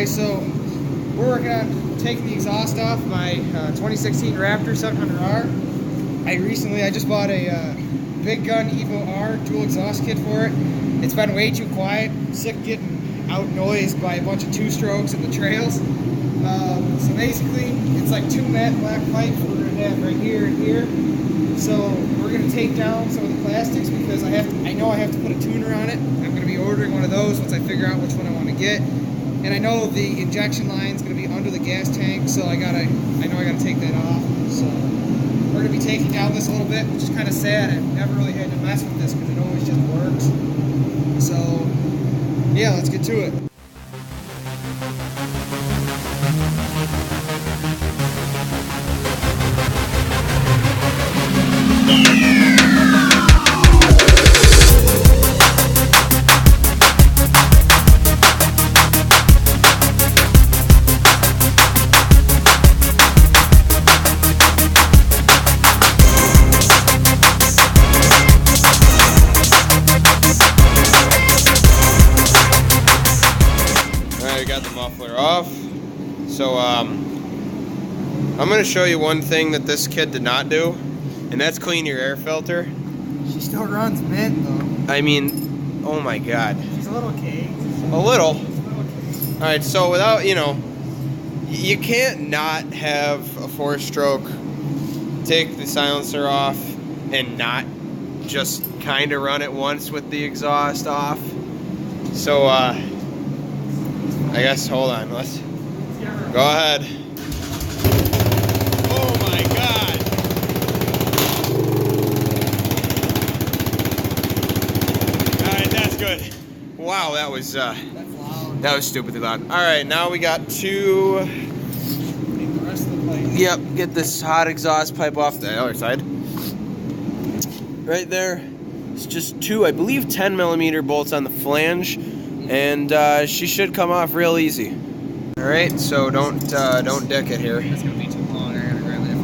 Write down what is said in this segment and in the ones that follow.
so we're working on taking the exhaust off my 2016 Raptor 700R. I just bought a Big Gun Evo R dual exhaust kit for it. It's been way too quiet. Sick of getting out-noised by a bunch of two-strokes in the trails. So basically, it's like two matte black pipes we're going to have right here and here. So we're going to take down some of the plastics because I know I have to put a tuner on it. I'm going to be ordering one of those once I figure out which one I want to get. And I know the injection line is going to be under the gas tank, so I know I gotta take that off. So we're going to be taking down this a little bit, which is kind of sad. I've never really had to mess with this because it always just works. So yeah, let's get to it. Off. So I'm going to show you one thing that this kid did not do, and that's clean your air filter. She still runs mint though. I mean, oh my god. She's a little caked. A little. Alright, so without, you can't not have a 4-stroke take the silencer off and not just kind of run it once with the exhaust off. So I guess, hold on, let's go ahead. Oh my god! Alright, that's good. Wow, that was stupidly loud. Alright, now we got to get this hot exhaust pipe off the other side. Right there. It's just two, I believe, 10mm bolts on the flange. And she should come off real easy. All right, so don't dick it here. That's gonna be too long. I gotta grab that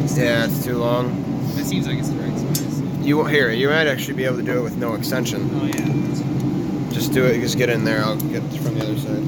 for. Yeah, it's too long. That seems like it's the right size. You might actually be able to do it with no extension. Oh yeah. Just do it. Just get in there. I'll get from the other side.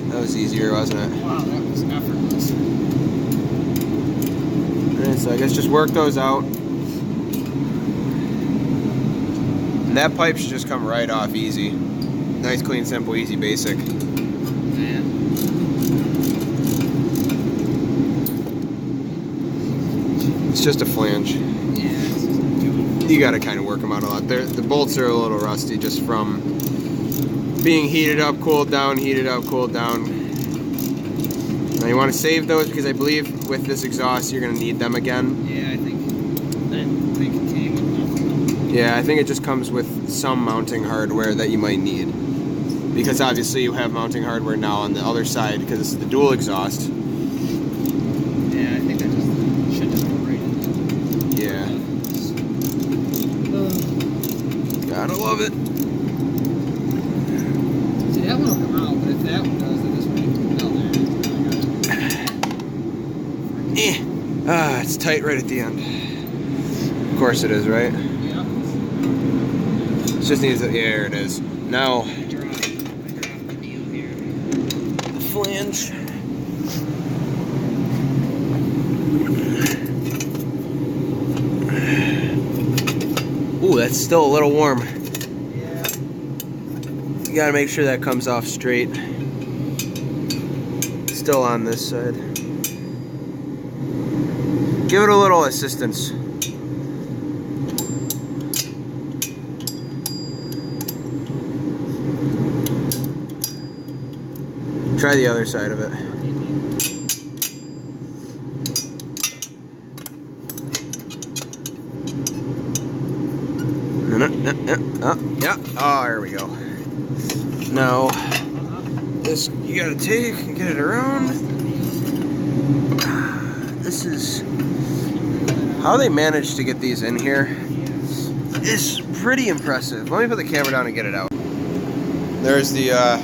That was easier, wasn't it? Wow, that was effortless. Alright, so I guess just work those out. And that pipe should just come right off easy. Nice, clean, simple, easy, basic. Man. It's just a flange. Yeah. You gotta kind of work them out a lot. The bolts are a little rusty just from being heated up, cooled down, heated up, cooled down. Now you want to save those because I believe with this exhaust you're going to need them again. Yeah, I think it came with nothing. Yeah, I think it just comes with some mounting hardware that you might need. Because obviously you have mounting hardware now on the other side because this is the dual exhaust. Yeah, I think that just should just go right in. Yeah. Gotta love it. That one will come out, but if that one does, then this one will go there. It's tight right at the end. Of course it is, right? Yeah. It just needs it. Yeah, there it is. Now, I dropped the deal here. the flange. Ooh, that's still a little warm. You gotta make sure that comes off straight. Still on this side. Give it a little assistance. Try the other side of it. Yeah. Oh, there we go. Now, this you gotta take and get it around. This is how they managed to get these in here is pretty impressive. Let me put the camera down and get it out. There's the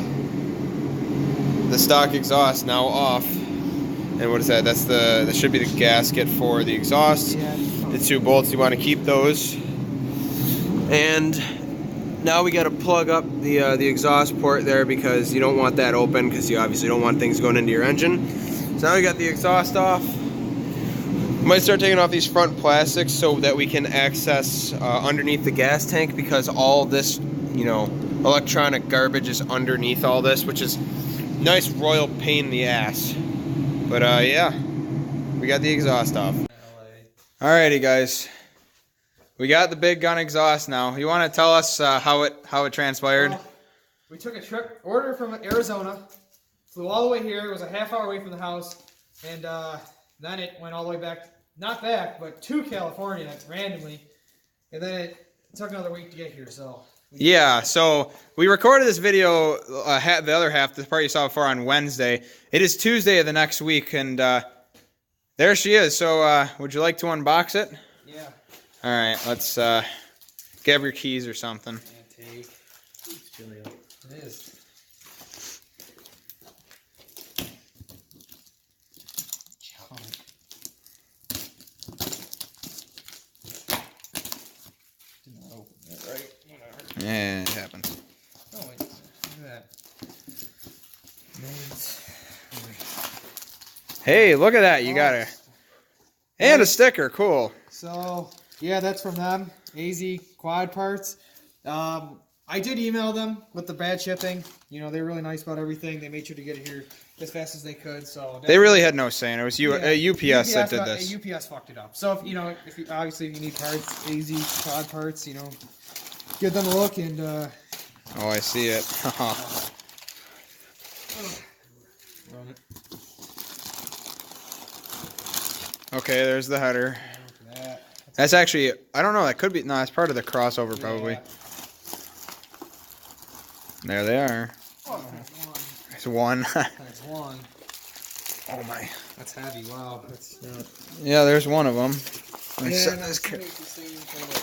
stock exhaust now off. And what is that? That should be the gasket for the exhaust. Yeah. The 2 bolts, you want to keep those. And now we got to plug up the exhaust port there because you don't want that open because you obviously don't want things going into your engine. So now we got the exhaust off. Might start taking off these front plastics so that we can access underneath the gas tank because all this, electronic garbage is underneath all this, which is nice royal pain in the ass. But yeah, we got the exhaust off. Alrighty, guys. We got the big gun exhaust now. You want to tell us how it transpired? Well, we took a trip, ordered from Arizona, flew all the way here. It was a half-hour away from the house, and then it went all the way back, not back, but to California randomly, and then it took another week to get here. So yeah, so we recorded this video, the other half, the part you saw before, on Wednesday. It is Tuesday of the next week, and there she is. So would you like to unbox it? Yeah. All right, let's grab your keys or something. Take. It's chilly out. It is. Did not open it, right? Whatever. Yeah, it happens. Oh wait, look at that. Hey, look at that! You got it. And a sticker, cool. So, yeah, that's from them. AZ Quad Parts. I did email them with the bad shipping. They're really nice about everything. They made sure to get it here as fast as they could. So They really had no say in it. It was UPS that did this. UPS fucked it up. So, if you obviously if you need parts, AZ Quad Parts, give them a look and. Oh, I see it. Okay, there's the header. That's actually, I don't know, that could be, no, it's part of the crossover probably. Yeah. There they are. Oh, There's one. that's one. Oh my. That's heavy. Wow. That's Yeah, there's one of them. yeah,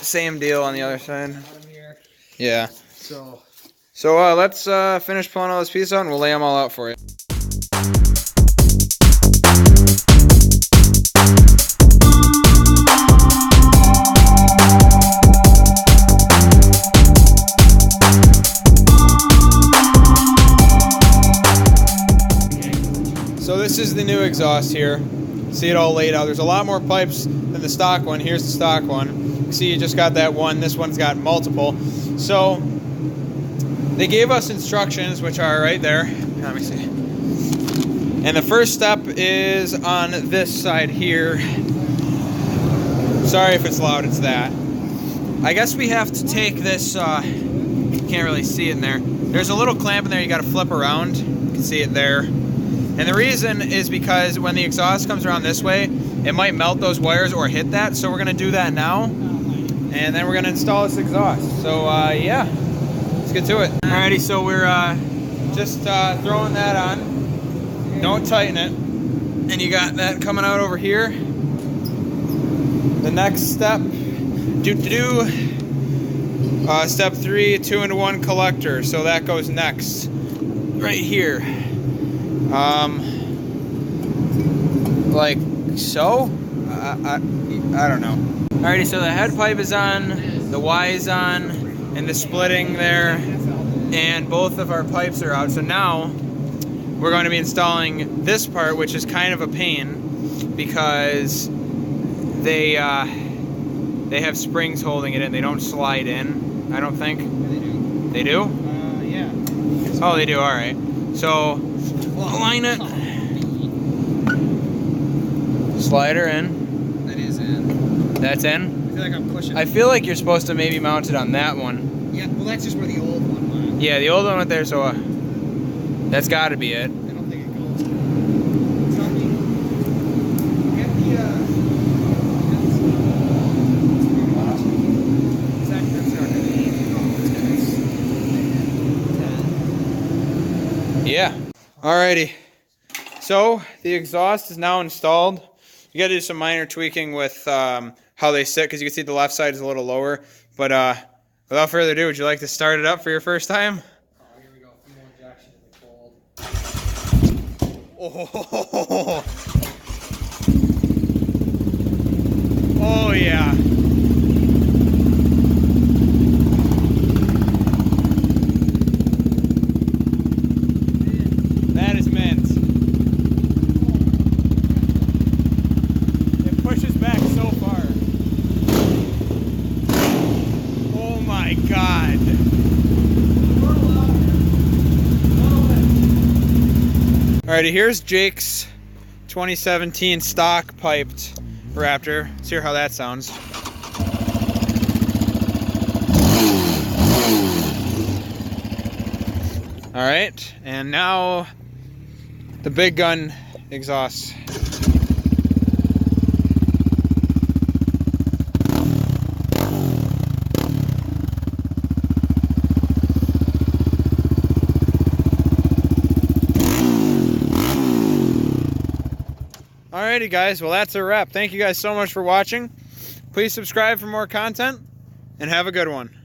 Same deal on the other side. here. Yeah. So Let's finish pulling all this piece out and we'll lay them all out for you. So this is the new exhaust here. See it all laid out. There's a lot more pipes than the stock one. Here's the stock one. See, you just got that one. This one's got multiple. So they gave us instructions, which are right there. Let me see. And the first step is on this side here. Sorry if it's loud, it's that. I guess we have to take this, can't really see it in there. There's a little clamp in there you gotta flip around. You can see it there. And the reason is because when the exhaust comes around this way, it might melt those wires or hit that. So we're gonna do that now. And then we're gonna install this exhaust. So yeah, let's get to it. Alrighty, so we're just throwing that on. Don't tighten it. And you got that coming out over here. The next step, step 3, 2-into-1 collector. So that goes next, right here. Like so? I don't know. Alrighty, so the head pipe is on, the Y is on, and the splitting there, and both of our pipes are out. So now we're going to be installing this part, which is kind of a pain because they have springs holding it in. They don't slide in, I don't think. They do. They do? yeah. Oh, they do. All right. So align it. Slide her in. That is in. That's in. I feel like I'm pushing. I feel like you're supposed to maybe mount it on that one. Yeah, well, that's just where the old one went. Yeah, the old one went there, so that's got to be it. I don't think it goes. Tell me. Get the Yeah. Alrighty. So the exhaust is now installed. You got to do some minor tweaking with how they sit, because you can see the left side is a little lower. But without further ado, would you like to start it up for your first time? Oh, here we go. Oh, oh yeah. That is mint. It pushes back so far. Oh my God. Alrighty, here's Jake's 2017 stock piped Raptor. Let's hear how that sounds. Alright, and now the big gun exhaust. Alrighty guys, well that's a wrap. Thank you guys so much for watching. Please subscribe for more content, and have a good one.